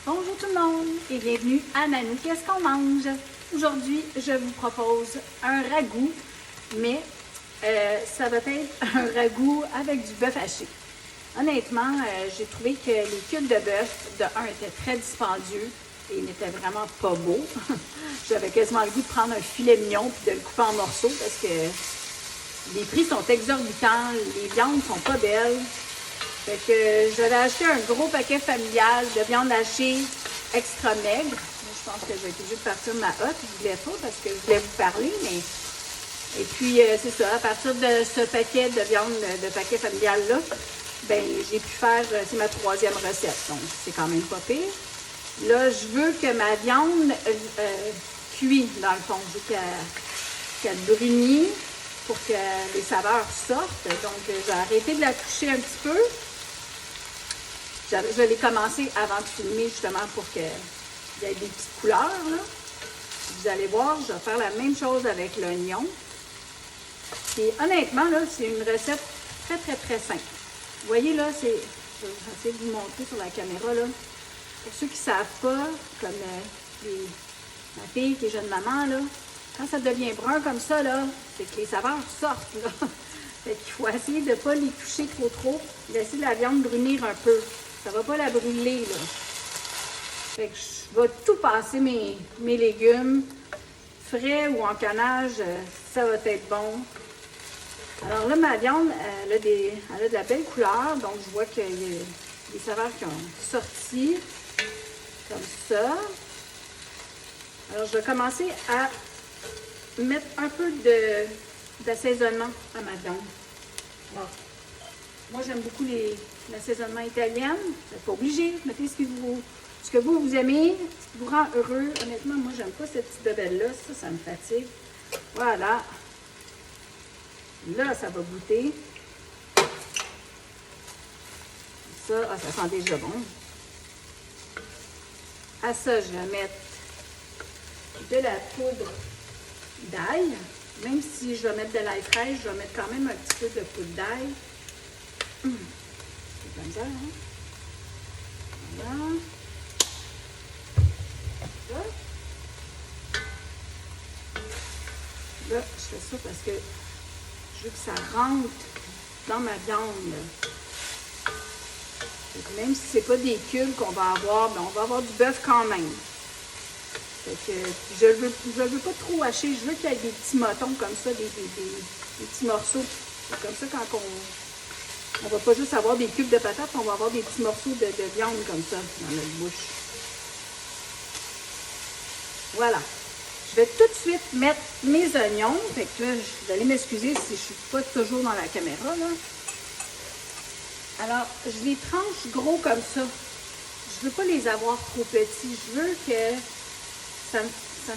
Bonjour tout le monde et bienvenue à Nanou Qu'est-ce qu'on mange? Aujourd'hui, je vous propose un ragoût, mais ça va être un ragoût avec du bœuf haché. Honnêtement, j'ai trouvé que les cubes de bœuf, de un, étaient très dispendieux et n'étaient vraiment pas beaux. J'avais quasiment le goût de prendre un filet mignon et de le couper en morceaux parce que les prix sont exorbitants, les viandes sont pas belles. Fait que j'avais acheté un gros paquet familial de viande hachée extra maigre. Je pense que je vais être obligée de partir de ma hotte. Je voulais pas parce que je voulais vous parler, mais... Et puis, c'est ça, à partir de ce paquet de viande de paquet familial-là, ben j'ai pu faire, c'est ma troisième recette, donc c'est quand même pas pire. Là, je veux que ma viande cuise, dans le fond. Je veux qu'elle brunisse pour que les saveurs sortent. Donc, j'ai arrêté de la toucher un petit peu. Je l'ai commencé avant de filmer, justement, pour qu'il y ait des petites couleurs, là. Vous allez voir, je vais faire la même chose avec l'oignon. Et honnêtement, là, c'est une recette très, très, très simple. Vous voyez, là, je vais essayer de vous montrer sur la caméra, là. Pour ceux qui ne savent pas, comme ma fille qui est jeune maman, là, quand ça devient brun comme ça, là, c'est que les saveurs sortent, là. Fait qu'il faut essayer de ne pas les toucher trop, laisser la viande brunir un peu. Ça ne va pas la brûler, là. Fait que je vais tout passer mes légumes, frais ou en canage, ça va être bon. Alors là, ma viande, elle a de la belle couleur, donc je vois qu'il y a des saveurs qui ont sorti, comme ça. Alors, je vais commencer à mettre un peu d'assaisonnement à ma viande. Alors, moi, j'aime beaucoup l'assaisonnement italien. Vous n'êtes pas obligé. Mettez ce que vous aimez, ce qui vous rend heureux. Honnêtement, moi, j'aime pas cette petite bebelle-là. Ça me fatigue. Voilà. Là, ça va goûter. Ça sent déjà bon. À ça, je vais mettre de la poudre d'ail. Même si je vais mettre de l'ail fraîche, je vais mettre quand même un petit peu de poudre d'ail. C'est comme ça, hein? Voilà. Là, je fais ça parce que je veux que ça rentre dans ma viande. Même si ce n'est pas des cubes qu'on va avoir, ben on va avoir du bœuf quand même. Fait que je veux pas trop hacher, je veux qu'il y ait des petits motons comme ça, des petits morceaux. Comme ça, quand on va pas juste avoir des cubes de patates, on va avoir des petits morceaux de viande comme ça dans notre bouche. Voilà. Je vais tout de suite mettre mes oignons. Fait que là, vous allez m'excuser si je ne suis pas toujours dans la caméra, là. Alors, je les tranche gros comme ça. Je ne veux pas les avoir trop petits. Je veux que ça me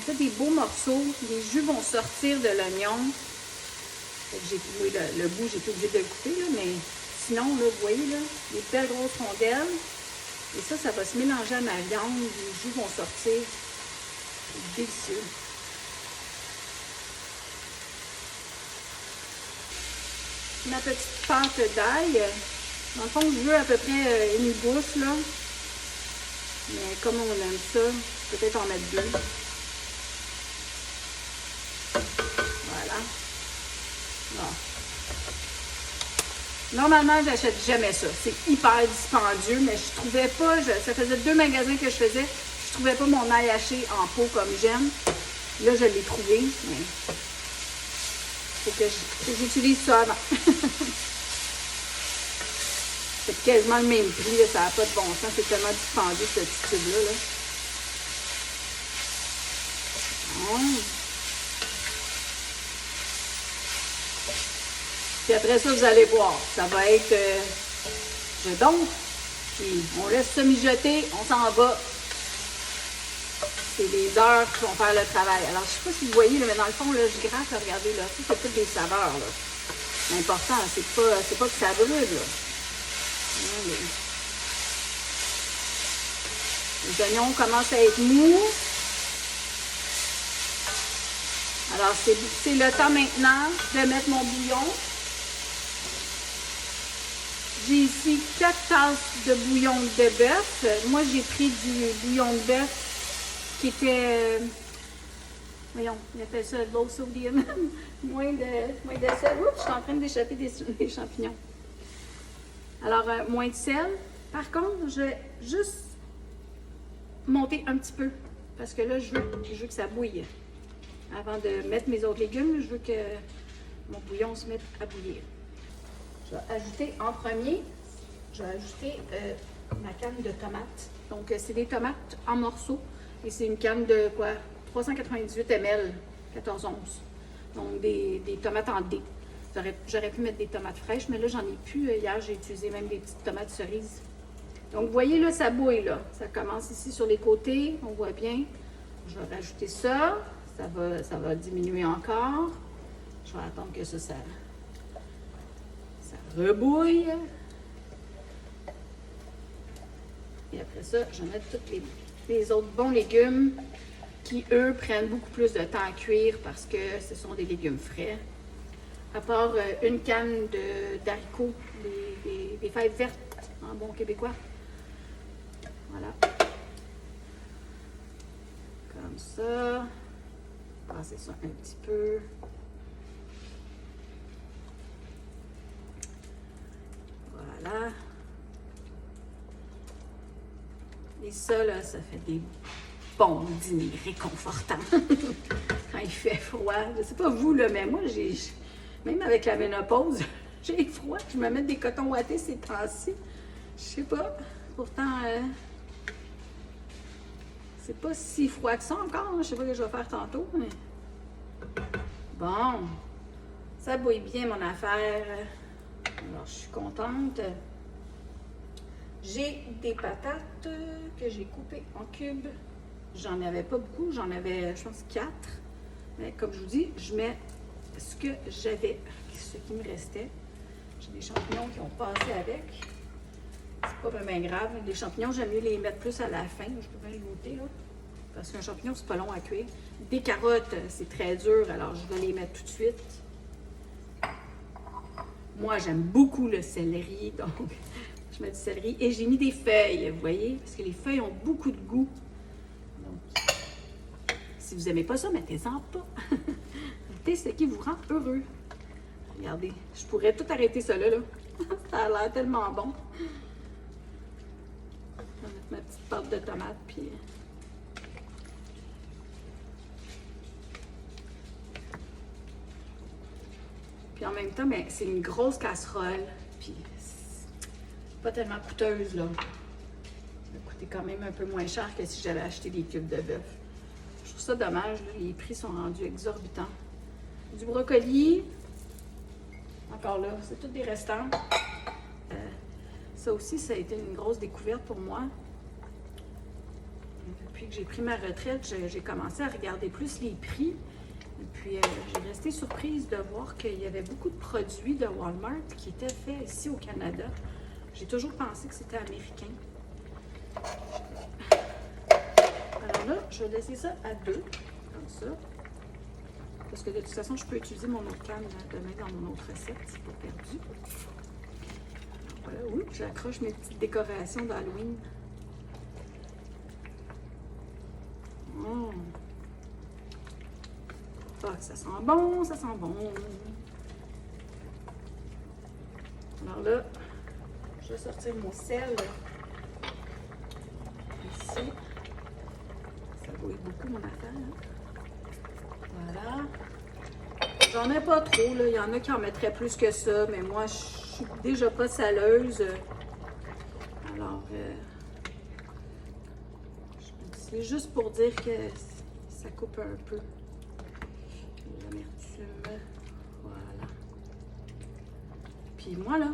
fait des beaux morceaux. Les jus vont sortir de l'oignon. Le bout, j'ai été obligée de le couper, là, mais sinon, là, vous voyez, là, les belles grosses rondelles. Et ça va se mélanger à ma viande. Les jus vont sortir. C'est délicieux. Ma petite pâte d'ail. Dans le fond, je veux à peu près une gousse, là. Mais comme on aime ça, peut-être en mettre deux. Voilà. Bon. Normalement, j'achète jamais ça. C'est hyper dispendieux, mais je trouvais pas, ça faisait 2 magasins que je faisais, je trouvais pas mon ail haché en pot comme j'aime. Là, je l'ai trouvé, mais faut que j'utilise ça avant. C'est quasiment le même prix, là, ça n'a pas de bon sens, c'est tellement dispendieux ce petit tube-là. Là. Puis après ça, vous allez voir, ça va être je donne, puis on laisse ça mijoter, on s'en va. C'est les heures qui vont faire le travail. Alors, je ne sais pas si vous voyez, là, mais dans le fond, là, je gratte, regardez, là, ça, c'est toutes des saveurs. L'important, c'est pas que ça brûle, là. Les oignons commencent à être mous. Alors, c'est le temps maintenant de mettre mon bouillon. J'ai ici 4 tasses de bouillon de bœuf. Moi, j'ai pris du bouillon de bœuf qui était, voyons, on appelle ça low sodium, moins de sel. Oups, je suis en train d'échapper des champignons. Alors, moins de sel. Par contre, je vais juste monter un petit peu parce que là, je veux que ça bouille. Avant de mettre mes autres légumes, je veux que mon bouillon se mette à bouillir. Je vais ajouter en premier, je vais ajouter ma canne de tomates. Donc, c'est des tomates en morceaux et c'est une canne de quoi? 398 ml, 14 onces. Donc, des tomates en dés. J'aurais pu mettre des tomates fraîches, mais là, j'en ai plus. Hier, j'ai utilisé même des petites tomates cerises. Donc, vous voyez, là, ça bouille, là. Ça commence ici sur les côtés, on voit bien. Je vais rajouter ça. Ça va diminuer encore. Je vais attendre que ça rebouille. Et après ça, je vais mettre tous les autres bons légumes qui, eux, prennent beaucoup plus de temps à cuire parce que ce sont des légumes frais. À part une canne d'haricots, des fèves vertes en bon québécois. Voilà. Comme ça. Passer ça un petit peu. Voilà. Et ça, là, ça fait des bons dîners réconfortants. Quand il fait froid. Je sais pas vous, là, mais moi, même avec la ménopause, j'ai froid. Je me mets des cotons ouatés ces temps-ci. Je sais pas. Pourtant, c'est pas si froid que ça encore. Je sais pas ce que je vais faire tantôt. Mais... Bon. Ça bouille bien, mon affaire. Alors, je suis contente. J'ai des patates que j'ai coupées en cubes. J'en avais pas beaucoup. J'en avais, je pense, 4. Mais comme je vous dis, je mets ce que j'avais, ce qui me restait. J'ai des champignons qui ont passé avec. C'est pas vraiment grave. Les champignons, j'aime mieux les mettre plus à la fin. Je peux bien les goûter, là. Parce qu'un champignon, c'est pas long à cuire. Des carottes, c'est très dur, alors je vais les mettre tout de suite. Moi, j'aime beaucoup le céleri, donc je mets du céleri. Et j'ai mis des feuilles, vous voyez, parce que les feuilles ont beaucoup de goût. Donc, si vous n'aimez pas ça, mettez-en pas. Mettez ce qui vous rend heureux. Regardez, je pourrais tout arrêter ça là. Ça a l'air tellement bon. Je vais mettre ma petite pâte de tomate, puis... Puis en même temps, ben, c'est une grosse casserole, puis c'est pas tellement coûteuse, là. Ça va coûter quand même un peu moins cher que si j'avais acheté des cubes de bœuf. Je trouve ça dommage, là, les prix sont rendus exorbitants. Du brocoli, encore là, c'est tous des restants. Ça aussi, ça a été une grosse découverte pour moi. Depuis que j'ai pris ma retraite, j'ai commencé à regarder plus les prix. Et puis, j'ai resté surprise de voir qu'il y avait beaucoup de produits de Walmart qui étaient faits ici au Canada. J'ai toujours pensé que c'était américain. Alors là, je vais laisser ça à 2, comme ça. Parce que de toute façon, je peux utiliser mon autre canne demain dans mon autre recette, c'est pas perdu. Voilà, oui, j'accroche mes petites décorations d'Halloween. Ah, ça sent bon, ça sent bon. Alors là, je vais sortir mon sel. Ici. Ça bouille beaucoup, mon affaire. Voilà. J'en ai pas trop, là. Il y en a qui en mettraient plus que ça, mais moi, je suis déjà pas saleuse. Alors, c'est juste pour dire que ça coupe un peu. L'amertume. Voilà. Puis moi, là,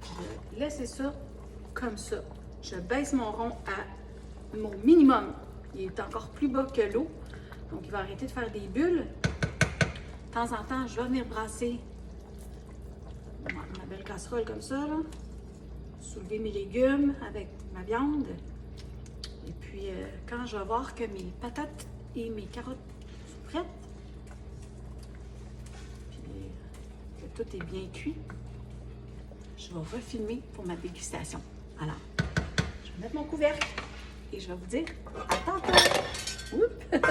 je vais laisser ça comme ça. Je baisse mon rond à mon minimum. Il est encore plus bas que l'eau. Donc, il va arrêter de faire des bulles. De temps en temps, je vais venir brasser ma belle casserole comme ça, là. Soulever mes légumes avec ma viande. Et puis, quand je vais voir que mes patates et mes carottes sont prêtes, puis que tout est bien cuit, je vais refilmer pour ma dégustation. Alors, je vais mettre mon couvercle et je vais vous dire à tantôt. Oups.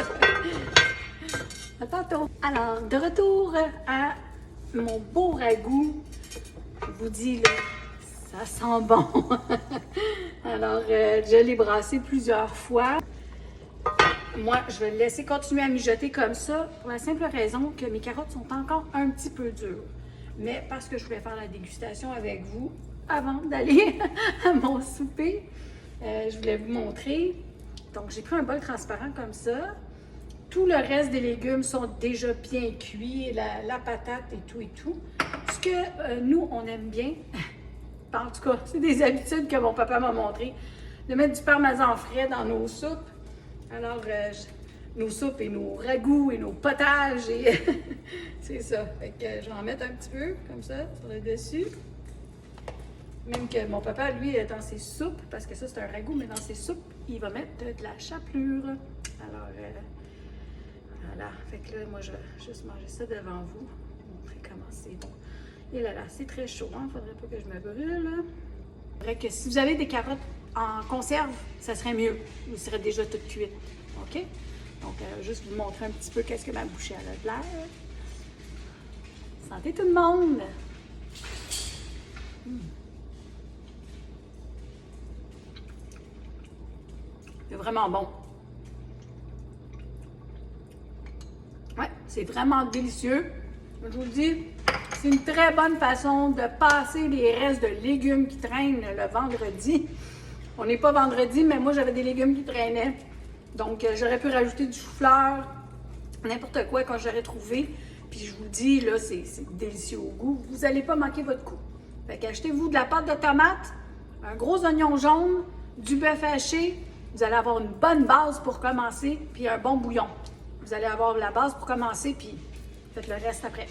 À tantôt. Alors, de retour à mon beau ragoût. Je vous dis, là, ça sent bon. Alors, je l'ai brassé plusieurs fois. Moi, je vais le laisser continuer à mijoter comme ça pour la simple raison que mes carottes sont encore un petit peu dures. Mais parce que je voulais faire la dégustation avec vous avant d'aller à mon souper, je voulais vous montrer. Donc, j'ai pris un bol transparent comme ça. Tout le reste des légumes sont déjà bien cuits, la patate et tout et tout. Ce que nous, on aime bien, en tout cas, c'est des habitudes que mon papa m'a montré, de mettre du parmesan frais dans nos soupes. Alors, nos soupes et nos ragoûts et nos potages, et c'est ça. Fait que je vais en mettre un petit peu, comme ça, sur le dessus. Même que mon papa, lui, dans ses soupes, parce que ça, c'est un ragoût, mais dans ses soupes, il va mettre de la chapelure. Alors, voilà. Fait que là, moi, je vais juste manger ça devant vous. Vous montrer comment c'est bon. Et là, c'est très chaud, hein? Faudrait pas que je me brûle. C'est vrai que si vous avez des carottes en conserve, ça serait mieux. Vous serez déjà toutes cuites. OK? Donc, juste vous montrer un petit peu qu'est-ce que ma bouchée a de l'air. Santé tout le monde! C'est vraiment bon. Ouais, c'est vraiment délicieux. Je vous le dis, c'est une très bonne façon de passer les restes de légumes qui traînent le vendredi. On n'est pas vendredi, mais moi, j'avais des légumes qui traînaient. Donc, j'aurais pu rajouter du chou-fleur, n'importe quoi quand j'aurais trouvé. Puis, je vous dis, là, c'est délicieux au goût. Vous n'allez pas manquer votre coup. Fait qu'achetez-vous de la pâte de tomate, un gros oignon jaune, du bœuf haché. Vous allez avoir une bonne base pour commencer, puis un bon bouillon. Vous allez avoir la base pour commencer, puis faites le reste après.